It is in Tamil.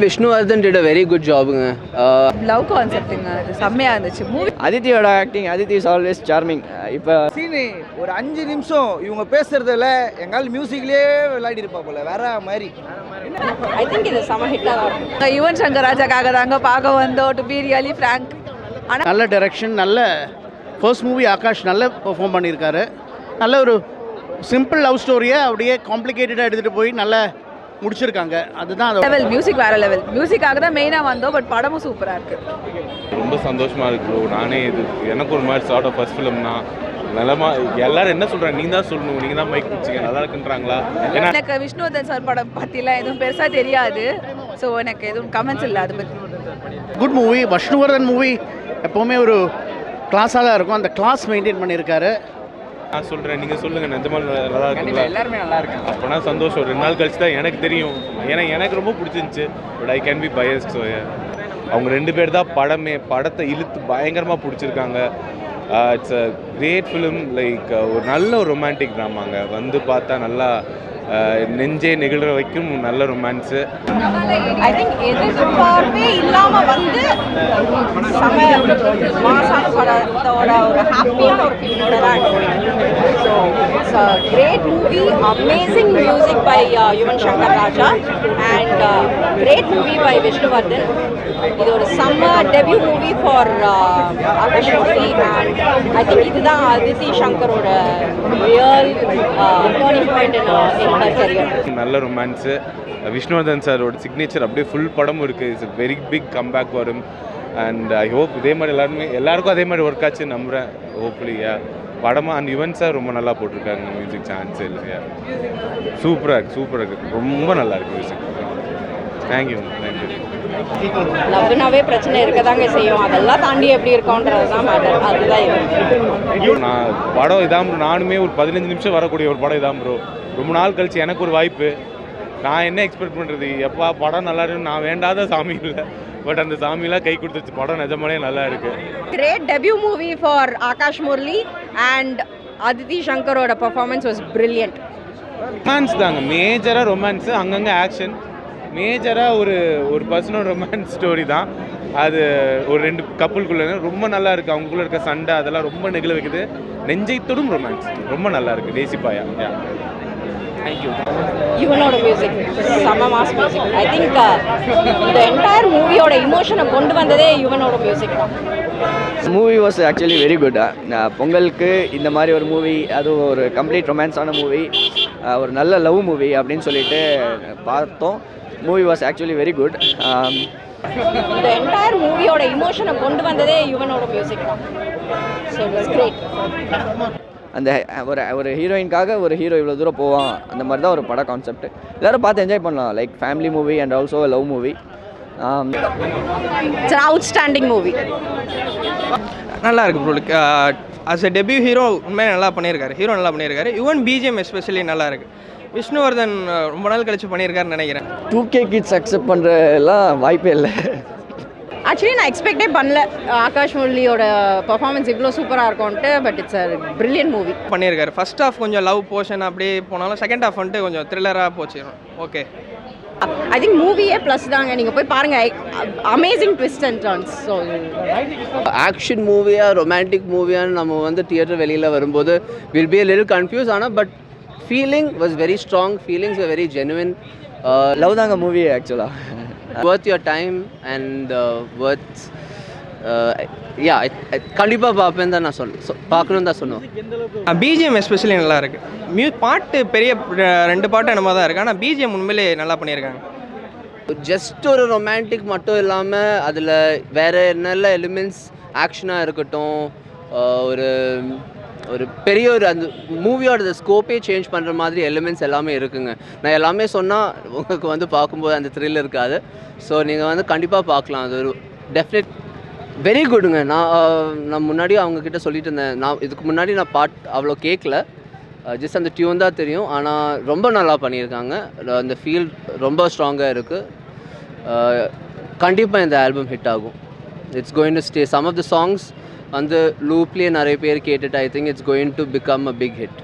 Vishnuvardhan did a very good job. Love கான்செப்ட்டுங்க, அது செம்மையாக இருந்துச்சு மூவி. அதித்தியோட acting, Aditi is always charming. இப்போ சீனு ஒரு 5 நிமிஷம் இவங்க பேசுறதுல எங்கால் மியூசிக்லேயே விளையாடி இருப்பா போல வேற மாதிரி. ஐ திங்க் இது செம ஹிட்டாக தான் இருக்கும். யுவன் சங்கர் ராஜாக்காக தாங்க பார்க்க வந்தோம், டு பி ரியலி ஃப்ராங்க். ஆனால் நல்ல டைரக்ஷன், நல்ல ஃபர்ஸ்ட் மூவி ஆகாஷ் நல்ல பெர்ஃபார்ம் பண்ணியிருக்காரு. நல்ல ஒரு சிம்பிள் லவ் ஸ்டோரியை அப்படியே காம்ப்ளிகேட்டடாக எடுத்துகிட்டு போய் நல்லா முடிச்சிருக்காங்க. அதுதான் லெவல் மியூசிக் வேற லெவல். மியூசிக்காக தான் மெயினாக வந்தோம், பட் படமும் சூப்பராக இருக்குது. ரொம்ப சந்தோஷமாக இருக்கு ப்ரோ. நானே இது எனக்கு ஒரு மாதிரி சார்ட் ஆஃப் ஃபர்ஸ்ட் ஃபிலிம்னா நிலமா எல்லாரும் என்ன சொல்கிறாங்க, நீங்கள் தான் சொல்லணும், நீங்கள் தான் மைக் பிடிச்சிங்க நல்லா இருக்குன்றாங்களா? ஏன்னா எனக்கு விஷ்ணுவர்தன் சார் படம் பற்றிலாம் எதுவும் பெருசாக தெரியாது, ஸோ எனக்கு எதுவும் கமெண்ட்ஸ் இல்லை அதை பற்றி. Good movie. விஷ்ணுவர்தன் மூவி எப்போவுமே ஒரு கிளாஸாக தான் இருக்கும். அந்த கிளாஸ் மெயின்டைன் பண்ணியிருக்காரு. நான் சொல்கிறேன், நீங்கள் சொல்லுங்கள், நிஜமாக நல்லா இருக்குங்களா? எல்லாருமே நல்லா இருக்கு. அப்போனா சந்தோஷம். 2 நாள் கழிச்சு தான் எனக்கு தெரியும். ஏன்னா எனக்கு ரொம்ப பிடிச்சிருந்துச்சு. But I can be biased. So அவங்க 2 பேர் தான் படத்தை இழுத்து பயங்கரமாக பிடிச்சிருக்காங்க. It's a great film. Like ஒரு நல்ல ஒரு ரொமான்டிக் ட்ராமாங்க. வந்து பார்த்தா நல்லா நெஞ்சே நெகிழ்ற வைக்கும் நல்ல ரொமான்ஸு. ஐ திங்க் எதிர்பார்ப்பே இல்லாமல் வந்து மாசான படத்தோட ஒரு ஹாப்பியான ஒரு ஃபீலோட தான். So it's a great movie, amazing music by Yuvan Shankar Raja and great movie by Vishnuvardhan. இது ஒரு summer debut movie for Akash movie and I think இதுதான் அதித்தி சங்கரோட ரியல் டர்னிங் பாயிண்ட் இன் நல்ல ரொமான்ஸு. விஷ்ணுவர்தன் சாரோட சிக்னேச்சர் அப்படியே ஃபுல் படமும் இருக்குது. இட்ஸ் வெரி பிக் கம்பேக் வரும். அண்ட் ஐ ஹோப் இதே மாதிரி எல்லாருக்கும் அதே மாதிரி ஒர்க் ஆச்சு நம்புகிறேன். ஹோப்ஃபுல்லி படமாக அண்ட் யுவன் சார் ரொம்ப நல்லா போட்டிருக்காங்க மியூசிக். சான்ஸே இல்லையா? சூப்பராக இருக்குது. ரொம்ப நல்லா இருக்குது மியூசிக். தேங்க்யூ. லவ்னாவே பிரச்சனை இருக்க தாங்க செய்யும், அதெல்லாம் தாண்டி எப்படி இருக்கோன்றது தான் மேட்டர். அதுதான் இது. நான் படம் இதான் ப்ரோ. நானுமே ஒரு 15 நிமிஷம் வரக்கூடிய ஒரு படம் இதான் ப்ரோ. ரொம்ப நாள் கழிச்சு எனக்கு ஒரு வாய்ப்பு. நான் என்ன எக்ஸ்பெக்ட் பண்ணுறது, எப்போ படம் நல்லா இருக்குன்னு நான் வேண்டாத சாமி இல்லை. பட் அந்த சாமிலாம் கை கொடுத்துச்சு. படம் நிஜமாலே நல்லா இருக்கு. Great debut movie for Akash Murali and Aditi சங்கரோட பெர்ஃபார்மன்ஸ் வாஸ் பிரில்லியன்ட். ரொமான்ஸ் தாங்க மேஜராக. ரொமான்ஸு அங்கங்கே ஆக்ஷன். மேஜராக ஒரு பர்சனல் ரொமான்ஸ் ஸ்டோரி தான் அது. ஒரு 2 கப்புளுக்குள்ளே ரொம்ப நல்லா இருக்குது. அவங்களுக்குள்ள இருக்க சண்டை அதெல்லாம் ரொம்ப நெகிழ வைக்குது. நெஞ்சை தொடும் ரொமான்ஸ் ரொம்ப நல்லா இருக்குது. தேசிப்பாயா. தேங்க்யூ. யுவனோட மியூசிக் செம்ம மாஸ் மியூசிக். ஐ திங்க் இந்த என்டையர் மூவியோட இமோஷனை கொண்டு வந்ததே யுவனோட மியூசிக் தான். Movie was actually very good. பொங்கலுக்கு இந்த மாதிரி ஒரு மூவி, அதுவும் ஒரு கம்ப்ளீட் ரொமான்ஸான மூவி, ஒரு நல்ல லவ் மூவி அப்படின்னு சொல்லிட்டு பார்த்தோம். Movie was actually very good. இந்த என்டையர் மூவியோட இமோஷனை கொண்டு வந்ததே யுவனோட மியூசிக் தான். So it was great. அந்த ஒரு ஹீரோயின்காக ஒரு ஹீரோ இவ்வளோ தூரம் போவான், அந்த மாதிரி தான் ஒரு பட கான்செப்ட். எல்லோரும் பார்த்து என்ஜாய் பண்ணலாம். Like family movie and also love movie. It's an outstanding movie. நல்லா இருக்கு bro. As a debut hero உண்மையாக நல்லா பண்ணியிருக்காரு. யுவன் பிஜிஎம் எஸ்பெஷலி நல்லா இருக்குது. விஷ்ணுவர்தன் ரொம்ப நாள் கழிச்சு பண்ணியிருக்காருன்னு நினைக்கிறேன். 2K கிட்ஸ் அக்செப்ட் பண்ணுற எல்லாம் வாய்ப்பே இல்லை. ஆக்சுவலி நான் எக்ஸ்பெக்டே பண்ணல ஆகாஷ் முரளியோட பர்ஃபார்மன்ஸ் இவ்வளோ சூப்பராக இருக்கும்ன்ட்டு. But it's a brilliant movie பண்ணியிருக்காரு. ஃபர்ஸ்ட் ஹாஃப் கொஞ்சம் லவ் போர்ஷன் அப்படியே போனாலும் செகண்ட் ஹாஃப் வந்துட்டு கொஞ்சம் த்ரில்லராக போச்சு. ஓகே. ஐ திங்க் மூவியே ப்ளஸ் தாங்க. நீங்கள் போய் பாருங்கள், amazing twist and turns. So action மூவியாக ரொமான்டிக் மூவியான்னு நம்ம வந்து தியேட்டர் வெளியில் வரும்போது will be a little confused. ஆனால் but feeling was very strong. Feelings were very genuine. Love தாங்க மூவி ஆக்சுவலாக. worth your time and worth கண்டிப்பாக பார்ப்பேன் தான் நான் பார்க்கணும் தான் சொன்னோம். பிஜிஎம் எஸ்பெஷலி நல்லா இருக்குது. பாட்டு பெரிய 2 பாட்டு என்னமா தான் இருக்குது. ஆனால் பிஜிஎம் உண்மையிலே நல்லா பண்ணியிருக்காங்க. ஜஸ்ட் ஒரு ரொமான்டிக் மட்டும் இல்லாமல் அதில் வேறு நல்ல எலிமெண்ட்ஸ் ஆக்ஷனாக இருக்கட்டும், ஒரு பெரிய அந்த மூவியோட ஸ்கோப்பே சேஞ்ச் பண்ணுற மாதிரி எலிமெண்ட்ஸ் எல்லாமே இருக்குங்க. நான் எல்லாமே சொன்னால் உங்களுக்கு வந்து பார்க்கும்போது அந்த த்ரில் இருக்காது. ஸோ நீங்கள் வந்து கண்டிப்பாக பார்க்கலாம். அது ஒரு டெஃபினெட் வெரி குட்டுங்க. நான் முன்னாடி அவங்கக்கிட்ட சொல்லிட்டு இருந்தேன். இதுக்கு முன்னாடி நான் அவ்வளோ கேட்கல, ஜஸ்ட் அந்த டியூன் தான் தெரியும். ஆனால் ரொம்ப நல்லா பண்ணியிருக்காங்க. அந்த ஃபீல் ரொம்ப ஸ்ட்ராங்காக இருக்குது. கண்டிப்பாக இந்த ஆல்பம் ஹிட் ஆகும். It's going to stay. Some of the songs வந்து லூப்லேயே நிறைய பேர் கேட்டுட்டு I think it's going to become a big hit.